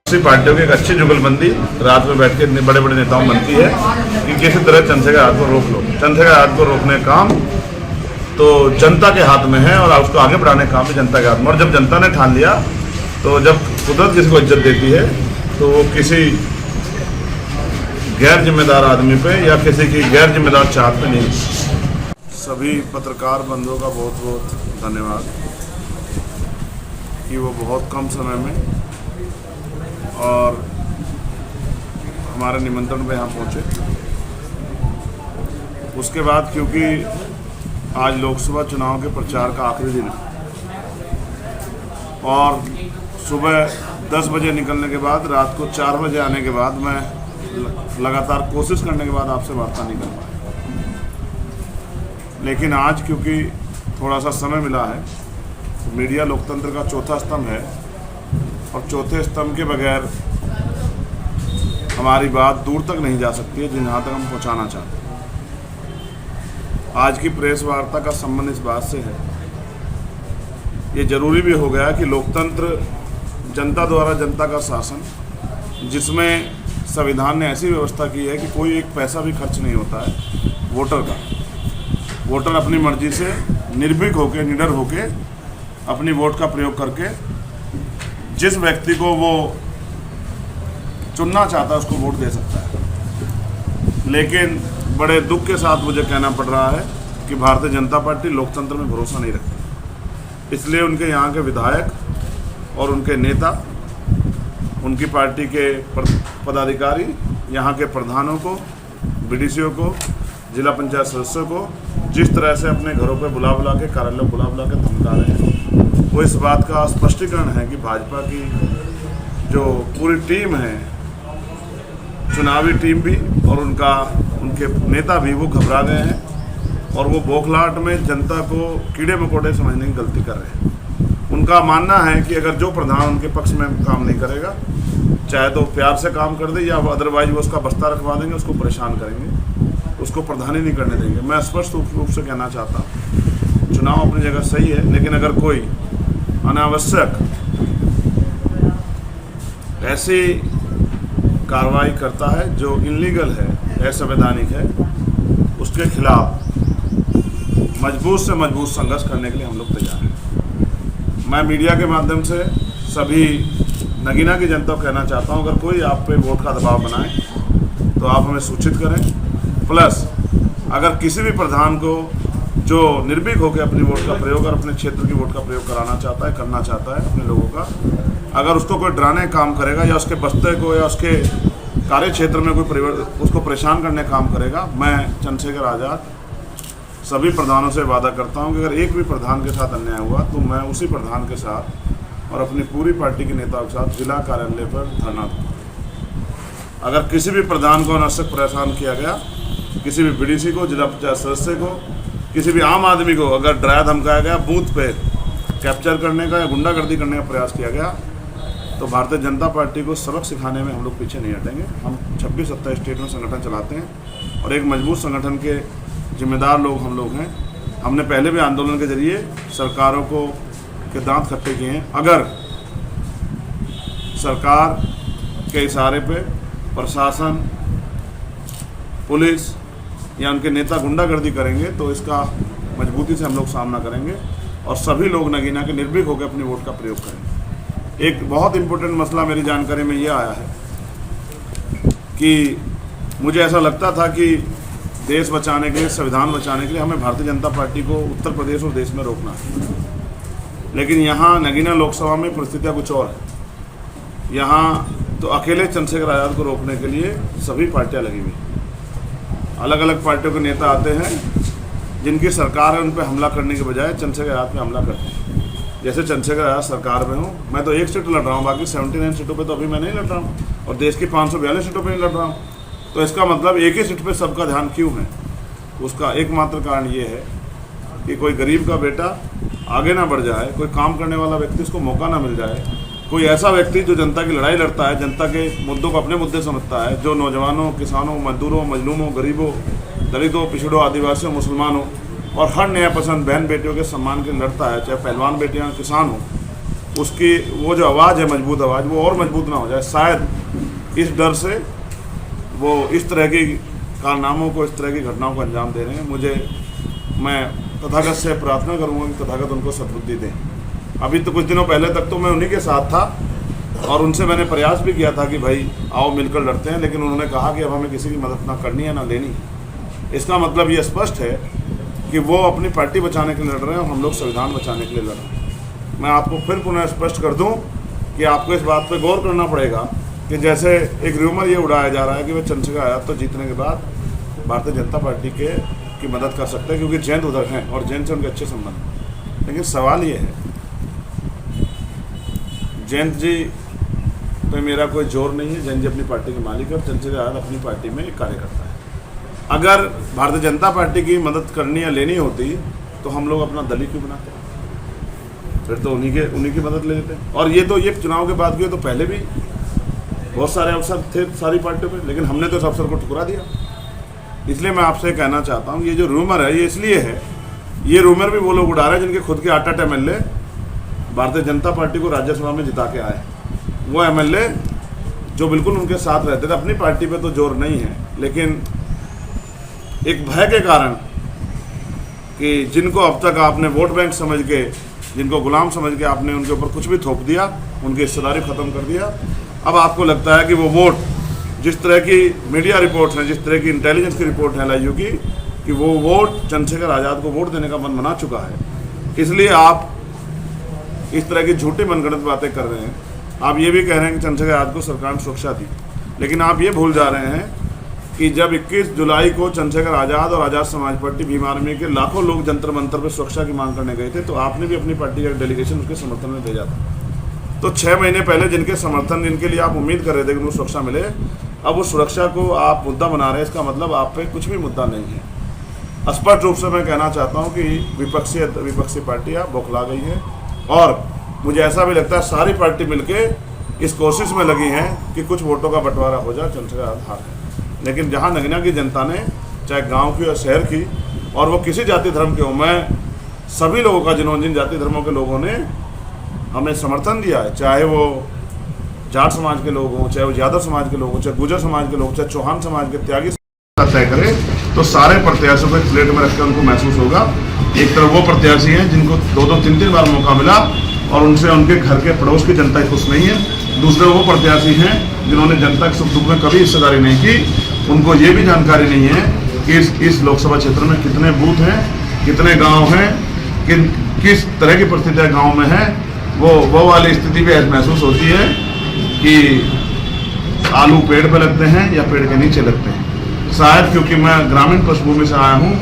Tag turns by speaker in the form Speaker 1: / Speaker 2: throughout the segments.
Speaker 1: दूसरी पार्टियों की एक अच्छी जुगलबंदी रात में बैठ के बड़े बड़े नेताओं में बनती है कि किसी तरह चंद्रशेखर आजाद को रोक लो। चंद्रशेखर आजाद को रोकने का काम तो जनता के हाथ में है और उसको आगे बढ़ाने का काम भी जनता के हाथ में। और जब जनता ने ठान लिया तो जब कुदरत किसी को इज्जत देती है तो वो किसी गैर जिम्मेदार आदमी पे या किसी की गैर जिम्मेदार चाहत पे नहीं। सभी पत्रकार बंधुओं का बहुत बहुत धन्यवाद कि वो बहुत कम समय में और हमारे निमंत्रण पे यहाँ पहुँचे। उसके बाद क्योंकि आज लोकसभा चुनाव के प्रचार का आखिरी दिन है और सुबह 10 बजे निकलने के बाद रात को 4 बजे आने के बाद मैं लगातार कोशिश करने के बाद आपसे वार्ता नहीं कर पाया, लेकिन आज क्योंकि थोड़ा सा समय मिला है तो मीडिया लोकतंत्र का चौथा स्तंभ है और चौथे स्तंभ के बगैर हमारी बात दूर तक नहीं जा सकती है जहाँ तक हम पहुँचाना चाहते हैं। आज की प्रेस वार्ता का संबंध इस बात से है, ये जरूरी भी हो गया कि लोकतंत्र जनता द्वारा जनता का शासन, जिसमें संविधान ने ऐसी व्यवस्था की है कि कोई एक पैसा भी खर्च नहीं होता है वोटर का। वोटर अपनी मर्जी से निर्भीक होकर, निडर होकर अपनी वोट का प्रयोग करके जिस व्यक्ति को वो चुनना चाहता है उसको वोट दे सकता है। लेकिन बड़े दुख के साथ मुझे कहना पड़ रहा है कि भारतीय जनता पार्टी लोकतंत्र में भरोसा नहीं रखती। इसलिए उनके यहाँ के विधायक और उनके नेता, उनकी पार्टी के पदाधिकारी, यहाँ के प्रधानों को, बीडीसीओ को, जिला पंचायत सदस्यों को जिस तरह से अपने घरों पे बुला बुला के, कार्यालय बुला बुला के धमका रहे हैं, वो इस बात का स्पष्टीकरण है कि भाजपा की जो पूरी टीम है, चुनावी टीम भी और उनके नेता भी, वो घबरा गए हैं और वो बौखलाहट में जनता को कीड़े मकोड़े समझने की गलती कर रहे हैं। उनका मानना है कि अगर जो प्रधान उनके पक्ष में काम नहीं करेगा, चाहे तो प्यार से काम कर दे या अदरवाइज वो उसका बस्ता रखवा देंगे, उसको परेशान करेंगे, उसको प्रधानी नहीं करने देंगे। मैं स्पष्ट रूप से कहना चाहता हूँ, चुनाव अपनी जगह सही है, लेकिन अगर कोई अनावश्यक ऐसी कार्रवाई करता है जो इनलीगल है, असंवैधानिक है, उसके खिलाफ मजबूत से मजबूत संघर्ष करने के लिए हम लोग तैयार हैं। मैं मीडिया के माध्यम से सभी नगीना की जनता को कहना चाहता हूं, अगर कोई आप पे वोट का दबाव बनाए तो आप हमें सूचित करें। प्लस अगर किसी भी प्रधान को जो निर्भीक होकर अपनी वोट का प्रयोग और अपने क्षेत्र की वोट का प्रयोग कराना चाहता है, करना चाहता है अपने लोगों का, अगर उसको कोई डराने का काम करेगा या उसके बस्ते को या उसके कार्य क्षेत्र में कोई उसको परेशान करने का काम करेगा, मैं चंद्रशेखर आजाद सभी प्रधानों से वादा करता हूं कि अगर एक भी प्रधान के साथ अन्याय हुआ तो मैं उसी प्रधान के साथ और अपनी पूरी पार्टी के नेताओं के साथ जिला कार्यालय पर धरना दूंगा। अगर किसी भी प्रधान को अनावश्यक परेशान किया गया, किसी भी बीडीसी को, जिला पंचायत सदस्य को, किसी भी आम आदमी को अगर डराया धमकाया गया, बूथ पे कैप्चर करने का या गुंडागर्दी करने का प्रयास किया गया, तो भारतीय जनता पार्टी को सबक सिखाने में हम लोग पीछे नहीं हटेंगे। हम 26-27 स्टेट में संगठन चलाते हैं और एक मजबूत संगठन के जिम्मेदार लोग हम लोग हैं। हमने पहले भी आंदोलन के जरिए सरकारों के दांत खट्टे किए हैं। अगर सरकार के इशारे पे प्रशासन, पुलिस या उनके नेता गुंडागर्दी करेंगे तो इसका मजबूती से हम लोग सामना करेंगे और सभी लोग नगीना के निर्भीक होकर अपनी वोट का प्रयोग करेंगे। एक बहुत इम्पोर्टेंट मसला मेरी जानकारी में ये आया है कि मुझे ऐसा लगता था कि देश बचाने के लिए, संविधान बचाने के लिए हमें भारतीय जनता पार्टी को उत्तर प्रदेश और देश में रोकना है, लेकिन यहाँ नगीना लोकसभा में परिस्थितियाँ कुछ और है। यहाँ तो अकेले चंद्रशेखर आजाद को रोकने के लिए सभी पार्टियाँ लगी हुई, अलग अलग पार्टियों के नेता आते हैं जिनकी सरकार है, उन पर हमला करने के बजाय चंद्रशेखर आजाद पे हमला करते हैं। जैसे चंद्रशेखर आजाद सरकार में हूँ, मैं तो एक सीट लड़ रहा हूँ, बाकी 79 सीटों पे तो अभी मैं नहीं लड़ रहा हूँ और देश की 542 सीटों पे नहीं लड़ रहा हूँ। तो इसका मतलब एक ही सीट पे सबका ध्यान क्यों है? उसका एकमात्र कारण ये है कि कोई गरीब का बेटा आगे ना बढ़ जाए, कोई काम करने वाला व्यक्ति उसको मौका ना मिल जाए, कोई ऐसा व्यक्ति जो जनता की लड़ाई लड़ता है, जनता के मुद्दों को अपने मुद्दे समझता है, जो नौजवानों, किसानों, मजदूरों, मजलूमों, गरीबों, दलितों, पिछड़ों, आदिवासियों, मुसलमानों और हर नया पसंद बहन बेटियों के सम्मान के लिए लड़ता है, चाहे पहलवान बेटियां किसान हो, उसकी वो जो आवाज़ है, मजबूत आवाज़, वो और मजबूत ना हो जाए। शायद इस डर से वो इस तरह की कारनामों को, इस तरह की घटनाओं को अंजाम दे रहे हैं। मैं तथागत से प्रार्थना करूंगा कि तथागत उनको सद्बुद्धि दें। अभी तो कुछ दिनों पहले तक तो मैं उन्हीं के साथ था और उनसे मैंने प्रयास भी किया था कि भाई आओ मिलकर लड़ते हैं, लेकिन उन्होंने कहा कि अब हमें किसी की मदद ना करनी है ना लेनी। इसका मतलब ये स्पष्ट है कि वो अपनी पार्टी बचाने के लिए लड़ रहे हैं और हम लोग संविधान बचाने के लिए लड़ रहे हैं। मैं आपको फिर पुनः स्पष्ट कर दूं कि आपको इस बात पर गौर करना पड़ेगा कि जैसे एक र्यूमर ये उड़ाया जा रहा है कि वे चंद्रशेखर आज़ाद तो जीतने के बाद भारतीय जनता पार्टी की मदद कर सकते हैं क्योंकि जयंत उधर हैं और जयंत से उनके अच्छे संबंध हैं। लेकिन सवाल ये है, जयंत जी पे मेरा कोई जोर नहीं है। जयंत जी अपनी पार्टी के मालिक है और चंद्रशेखर आज़ाद अपनी पार्टी में एक कार्यकर्ता है। अगर भारतीय जनता पार्टी की मदद करनी या लेनी होती तो हम लोग अपना दल ही क्यों बनाते? फिर तो उन्हीं की मदद ले लेते। और ये चुनाव के बाद की तो पहले भी बहुत सारे अवसर थे सारी पार्टियों पे, लेकिन हमने तो इस अवसर को ठुकरा दिया। इसलिए मैं आपसे कहना चाहता हूँ, ये जो रूमर है ये इसलिए है, ये रूमर भी वो लोग उड़ा रहे हैं जिनके खुद के 8 MLA भारतीय जनता पार्टी को राज्यसभा में जिता के आए। वो MLA जो बिल्कुल उनके साथ रहते थे। अपनी पार्टी पे तो जोर नहीं है, लेकिन एक भय के कारण कि जिनको अब तक आपने वोट बैंक समझ के, जिनको गुलाम समझ के आपने उनके ऊपर कुछ भी थोप दिया, उनकी हिस्सेदारी ख़त्म कर दिया। अब आपको लगता है कि वो वोट, जिस तरह की मीडिया रिपोर्ट है, जिस तरह की इंटेलिजेंस की रिपोर्ट है LIU की, कि वो वोट चंद्रशेखर आज़ाद को वोट देने का मन बना चुका है। इसलिए आप इस तरह की झूठी मनगढ़ंत बातें कर रहे हैं। आप ये भी कह रहे हैं कि चंद्रशेखर आज़ाद को सरकार ने सुरक्षा दी, लेकिन आप ये भूल जा रहे हैं कि जब 21 जुलाई को चंद्रशेखर आज़ाद और आज़ाद समाज पार्टी भीम आर्मी के लाखों लोग जंतर मंतर पर सुरक्षा की मांग करने गए थे, तो आपने भी अपनी पार्टी का डेलीगेशन उसके समर्थन में भेजा था। तो 6 महीने पहले जिनके समर्थन, जिनके लिए आप उम्मीद कर रहे थे कि उनको सुरक्षा मिले, अब उस सुरक्षा को आप मुद्दा बना रहे हैं। इसका मतलब आप पे कुछ भी मुद्दा नहीं है। स्पष्ट रूप से मैं कहना चाहता हूँ कि विपक्षी पार्टी आप बौखला गई है और मुझे ऐसा भी लगता है सारी पार्टी मिलके इस कोशिश में लगी हैं कि कुछ वोटों का बंटवारा हो जाए, चंद्रशेखर आज़ाद हार है। लेकिन जहाँ नगीना की जनता ने, चाहे गांव की और शहर की, और वो किसी जाति धर्म के हो, मैं सभी लोगों का, जिन जाति धर्मों के लोगों ने हमें समर्थन दिया है, चाहे वो जाट समाज के लोग हों, चाहे वो यादव समाज के लोग हों, चाहे गुर्जर समाज के लोग, चाहे चौहान समाज के त्यागी तय करे, तो सारे प्रत्याशियों को एक प्लेट में रखकर उनको महसूस होगा। एक तरफ वो प्रत्याशी हैं जिनको 2-2, 3-3 बार मौका मिला और उनसे उनके घर के पड़ोस की जनता खुश नहीं है। दूसरे वो प्रत्याशी हैं जिन्होंने जनता के सुख दुख में कभी हिस्सेदारी नहीं की। उनको ये भी जानकारी नहीं है कि इस लोकसभा क्षेत्र में कितने बूथ हैं, कितने गांव हैं, किस तरह की परिस्थितियाँ गांव में हैं। वो वाली स्थिति भी महसूस होती है कि आलू पेड़ पे लगते हैं या पेड़ के नीचे लगते हैं। शायद क्योंकि मैं ग्रामीण पृष्ठभूमि से आया हूँ,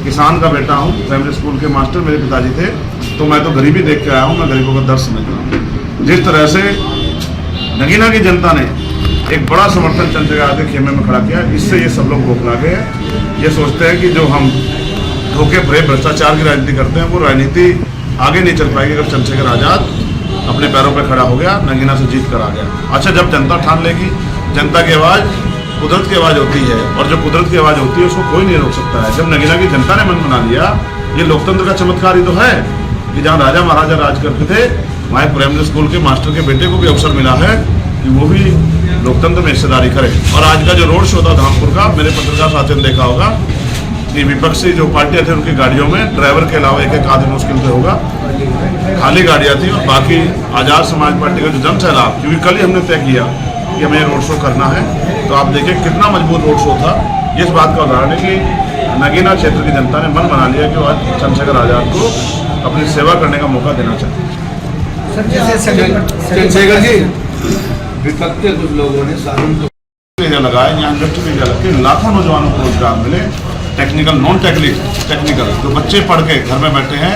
Speaker 1: किसान का बेटा हूँ, प्राइमरी स्कूल के मास्टर मेरे पिताजी थे, तो मैं तो गरीबी देख के आया हूँ। मैं गरीबों का दर्द समझता हूँ। जिस तरह से नगीना की जनता ने एक बड़ा समर्थन चंद्रशेखर आज़ाद के खेमे में खड़ा किया, इससे ये सब लोग बौखला गए हैं। ये सोचते हैं कि जो हम धोखे भरे भ्रष्टाचार की राजनीति करते हैं, वो राजनीति आगे नहीं चल पाएगी अगर चंद्रशेखर आज़ाद अपने पैरों पर खड़ा हो गया, नगीना से जीत कर आ गया। अच्छा, जब जनता ठान लेगी, जनता की आवाज़ कुदरत की आवाज़ होती है और जो कुदरत की आवाज़ होती है उसको कोई नहीं रोक सकता है। जब नगीना की जनता ने मन बना लिया, ये लोकतंत्र का चमत्कार ही तो है कि जहाँ राजा महाराजा राज करते थे, वहाँ प्राइमरी स्कूल के मास्टर के बेटे को भी अवसर मिला है कि वो भी लोकतंत्र में हिस्सेदारी करे। और आज का जो रोड शो था धामपुर का, मेरे पत्रकार साथियों ने देखा होगा कि विपक्षी जो पार्टियां थे उनकी गाड़ियों में ड्राइवर के अलावा एक आदमी मुश्किल से होगा, खाली गाड़ियां थी। और बाकी आज़ाद समाज पार्टी का जो जन सैलाब, क्योंकि कल ही हमने तय किया कि हमें रोड शो करना है, तो आप देखिए कितना मजबूत रोड शो था। इस बात का उदाहरण है कि नगीना क्षेत्र की जनता ने मन बना लिया कि वो आज चंद्रशेखर आज़ाद को अपनी सेवा करने का मौका देना चाहते हैं।
Speaker 2: चंद्रशेखर जी, विपक्ष के कुछ लोगों ने
Speaker 1: साधन लगाए, यहाँ इंडस्ट्री एरिया लग के लाखों नौजवानों को रोजगार मिले। टेक्निकल, नॉन टेक्निकल जो बच्चे पढ़ के घर में बैठे हैं,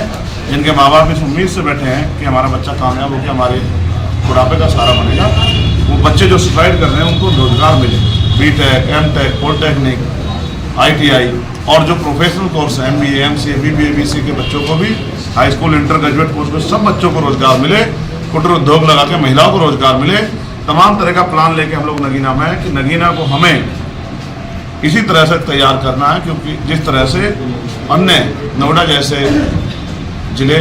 Speaker 1: जिनके माँ बाप इस उम्मीद से बैठे हैं कि हमारा बच्चा कामयाब होकर हमारे बुढ़ापे का सहारा बनेगा, वो बच्चे जो सुसाइड कर रहे हैं उनको रोजगार मिले। BTech, M.Tech, पॉलिटेक्निक, ITI और जो प्रोफेशनल कोर्स है MBA, MCA, BBA, BC के बच्चों को भी, high school, inter graduate course में सब बच्चों को रोजगार मिले। कुटीर उद्योग लगा के महिलाओं को रोजगार मिले। तमाम तरह का प्लान लेके हम लोग नगीना में है कि नगीना को हमें इसी तरह से तैयार करना है, क्योंकि जिस तरह से अन्य नोएडा जैसे जिले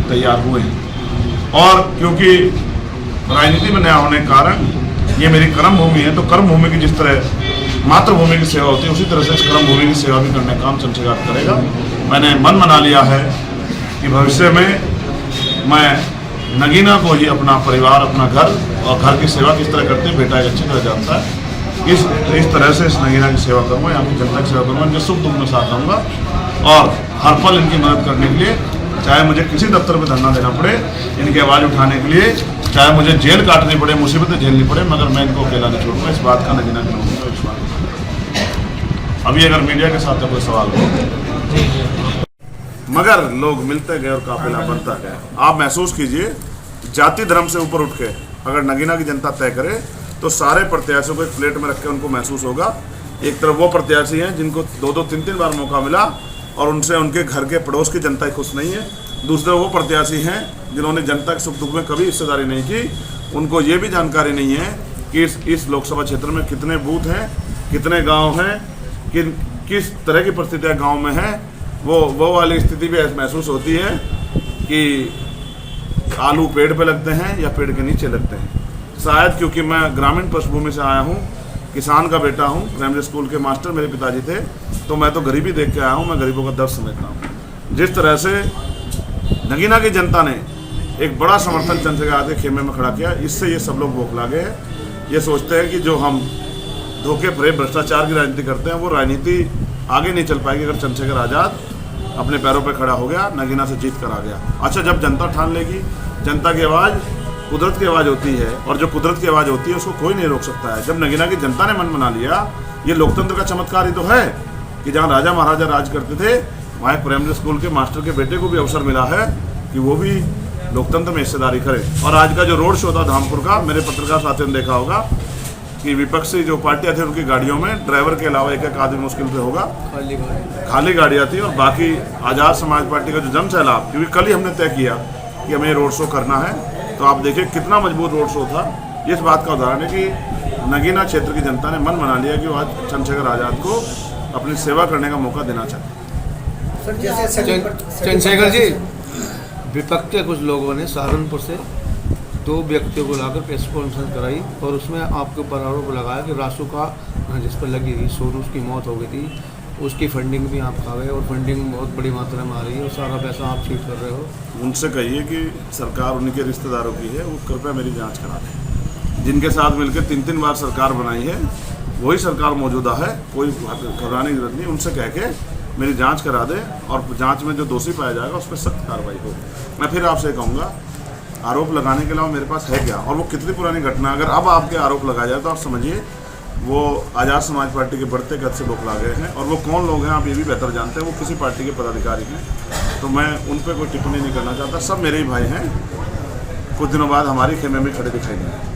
Speaker 1: तैयार हुए हैं, और क्योंकि राजनीति में नया होने के कारण ये मेरी कर्म भूमि है, तो कर्म भूमि की जिस तरह मातृभूमि की सेवा होती है, उसी तरह से इस कर्म भूमि की सेवा भी करने का काम चमचेघाट करेगा। मैंने मन बना लिया है कि भविष्य में मैं नगीना को ही अपना परिवार, अपना घर और घर की सेवा किस तरह करते हैं बेटा एक अच्छी तरह जानता है, इस तरह से इस नगीना की सेवा करूँगा, यहाँ की जनता की सेवा करूँगा, इनके सुख दुख में साथ रहूँगा और हर पल इनकी मदद करने के लिए, चाहे मुझे किसी दफ्तर में धरना देना पड़े इनकी आवाज़ उठाने के लिए, चाहे मुझे जेल काटनी पड़े, मुसीबतें झेलनी पड़े, मगर मैं इनको अकेला नहीं छोड़ूंगा। इस बात का नगीना के लोगों को विश्वास। अभी अगर मीडिया के साथ कोई सवाल हो, मगर लोग मिलते गए और काफिला बनता गया। आप महसूस कीजिए, जाति धर्म से ऊपर उठ के अगर नगीना की जनता तय करे तो सारे प्रत्याशियों को एक प्लेट में रख के उनको महसूस होगा। एक तरफ वो प्रत्याशी हैं जिनको 2-2, 3-3 बार मौका मिला और उनसे उनके घर के पड़ोस की जनता खुश नहीं है। दूसरे वो प्रत्याशी हैं जिन्होंने जनता के सुख दुख में कभी हिस्सेदारी नहीं की, उनको ये भी जानकारी नहीं है कि इस लोकसभा क्षेत्र में कितने बूथ हैं, कितने गांव हैं, किस तरह की परिस्थितियाँ गांव में हैं। वो वाली स्थिति भी महसूस होती है कि आलू पेड़ पे लगते हैं या पेड़ के नीचे लगते हैं। शायद क्योंकि मैं ग्रामीण पृष्ठभूमि से आया हूँ, किसान का बेटा हूँ, प्राइमरी स्कूल के मास्टर मेरे पिताजी थे, तो मैं तो गरीबी देख के आया हूँ, मैं गरीबों का दर्द समझता हूँ। जिस तरह से नगीना की जनता ने एक बड़ा समर्थन चंद्रशेखर के खेमे में खड़ा किया, इससे ये सब लोग बौखला गए हैं। ये सोचते हैं कि जो हम धोखे भरे भ्रष्टाचार की राजनीति करते हैं वो राजनीति आगे नहीं चल पाएगी अगर चंद्रशेखर आज़ाद अपने पैरों पर खड़ा हो गया, नगीना से जीत कर आ गया। अच्छा, जब जनता ठान लेगी, जनता की आवाज़ कुदरत की आवाज़ होती है और जो कुदरत की आवाज़ होती है उसको कोई नहीं रोक सकता है। जब नगीना की जनता ने मन बना लिया, ये लोकतंत्र का चमत्कार ही तो है कि जहाँ राजा महाराजा राज करते थे वहाँ एक प्राइमरी स्कूल के मास्टर के बेटे को भी अवसर मिला है कि वो भी लोकतंत्र में हिस्सेदारी करे। और आज का जो रोड शो था धामपुर का, मेरे पत्रकार साथियों ने देखा होगा कि विपक्षी जो पार्टियाँ थी उनकी गाड़ियों में ड्राइवर के अलावा एक आदमी मुश्किल से होगा, खाली गाड़ियाँ थी। और बाकी आज़ाद समाज पार्टी का जो जन सैलाब, क्योंकि कल ही हमने तय किया कि हमें रोड शो करना है, तो आप देखिए कितना मजबूत रोड शो था। इस बात का उदाहरण है कि नगीना क्षेत्र की जनता ने मन बना लिया कि वो आज चंद्रशेखर आज़ाद को अपनी सेवा करने का मौका देना चाहते।
Speaker 2: चंद्रशेखर जी, विपक्ष के कुछ लोगों ने सहारनपुर से 2 व्यक्तियों को लाकर प्रेस कॉन्फ्रेंस कराई और उसमें आपके ऊपर आरोप लगाया कि रासू का जिस पर लगी थी सोनू, उसकी मौत हो गई थी, उसकी फंडिंग भी आप खा गए और फंडिंग बहुत बड़ी मात्रा में आ रही है और सारा पैसा आप चीट कर रहे हो।
Speaker 1: उनसे कहिए कि सरकार उनके रिश्तेदारों की है, वो कृपया मेरी जांच करा दें। जिनके साथ मिलकर 3-3 बार सरकार बनाई है वही सरकार मौजूदा है, कोई घबराने की जरूरत नहीं। उनसे कह के मेरी जांच करा दें और जांच में जो दोषी पाया जाएगा उस पर सख्त कार्रवाई हो। मैं फिर आपसे कहूँगा, आरोप लगाने के अलावा मेरे पास है क्या और वो कितनी पुरानी घटना, अगर अब आपके आरोप लगाया जाए तो आप समझिए वो आज़ाद समाज पार्टी के बढ़ते कद से बौखला गए हैं। और वो कौन लोग हैं आप ये भी बेहतर जानते हैं, वो किसी पार्टी के पदाधिकारी हैं, तो मैं उन पर कोई टिप्पणी नहीं करना चाहता। सब मेरे ही भाई हैं, कुछ दिनों बाद हमारी खेमे में खड़े दिखाई देंगे।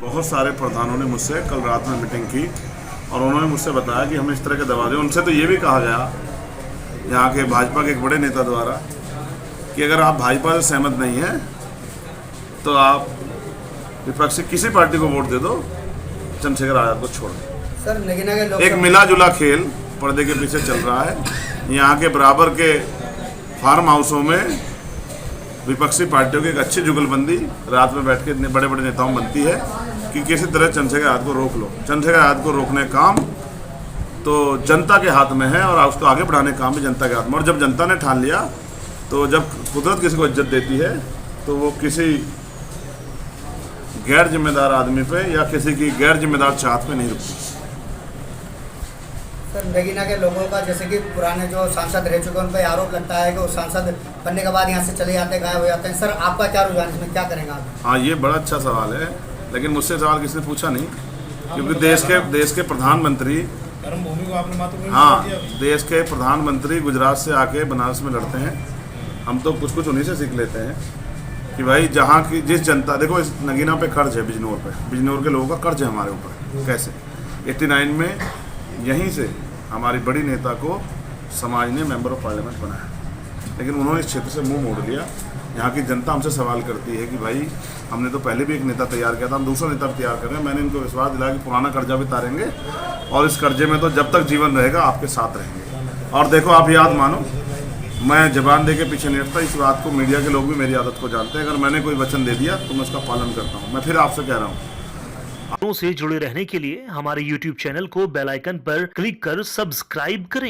Speaker 1: बहुत सारे प्रधानों ने मुझसे कल रात में मीटिंग की और उन्होंने मुझसे बताया कि हमें इस तरह के दबाव दें। उनसे तो ये भी कहा गया यहाँ के भाजपा के एक बड़े नेता द्वारा कि अगर आप भाजपा से सहमत नहीं हैं तो आप विपक्ष से किसी पार्टी को वोट दे दो, चंद्रशेखर आज़ाद को छोड़ दो।
Speaker 3: सर, नगीना के लोग
Speaker 1: एक मिला जुला खेल पर्दे के पीछे चल रहा है। यहाँ के बराबर के फार्म हाउसों में विपक्षी पार्टियों की एक अच्छी जुगलबंदी रात में बैठ के बड़े बड़े नेताओं बनती है कि किसी तरह चंद्रशेखर आज़ाद को रोक लो। चंद्रशेखर आज़ाद को रोकने का काम तो जनता के हाथ में है और उसको आगे बढ़ाने का काम भी जनता के हाथ में। और जब जनता ने ठान लिया तो जब कुदरत किसी को इज्जत देती है तो वो किसी गैर जिम्मेदार आदमी पे या किसी की गैर जिम्मेदार चाहत पे नहीं रुकती।
Speaker 3: सर, नगीना के लोगों का जैसे कि पुराने जो सांसद रह चुके हैं उन पर आरोप लगता है कि वो सांसद बनने के बाद यहाँ से चले जाते, गायब हो जाते हैं। सर, आपका क्या रुझान, इसमें क्या करेंगे आप?
Speaker 1: हाँ, ये बड़ा अच्छा सवाल है, लेकिन मुझसे सवाल किसी ने पूछा नहीं, क्योंकि देश के प्रधानमंत्री, हाँ, देश के प्रधानमंत्री गुजरात से आके बनारस में लड़ते हैं। हम तो कुछ उन्हीं से सीख लेते हैं कि भाई जहाँ की जिस जनता, देखो इस नगीना पे कर्ज है, बिजनौर के लोगों का कर्ज है हमारे ऊपर। कैसे 89 में यहीं से हमारी बड़ी नेता को समाज ने मेंबर ऑफ पार्लियामेंट बनाया, लेकिन उन्होंने इस क्षेत्र से मुंह मोड़ लिया। यहाँ की जनता हमसे सवाल करती है कि भाई हमने तो पहले भी एक नेता तैयार किया था, हम दूसरा नेता तैयार कर रहे हैं। मैंने इनको विश्वास दिलाया कि पुराना कर्जा भी उतारेंगे और इस कर्जे में तो जब तक जीवन रहेगा आपके साथ रहेंगे। और देखो, आप याद मानो मैं जबान दे के पीछे नहीं हटता। इस बात को मीडिया के लोग भी मेरी आदत को जानते हैं। अगर मैंने कोई वचन दे दिया तो मैं उसका पालन करता हूँ। मैं फिर आपसे कह रहा हूँ,
Speaker 4: से जुड़े रहने के लिए हमारे YouTube चैनल को बेल आइकन पर क्लिक कर सब्सक्राइब करें।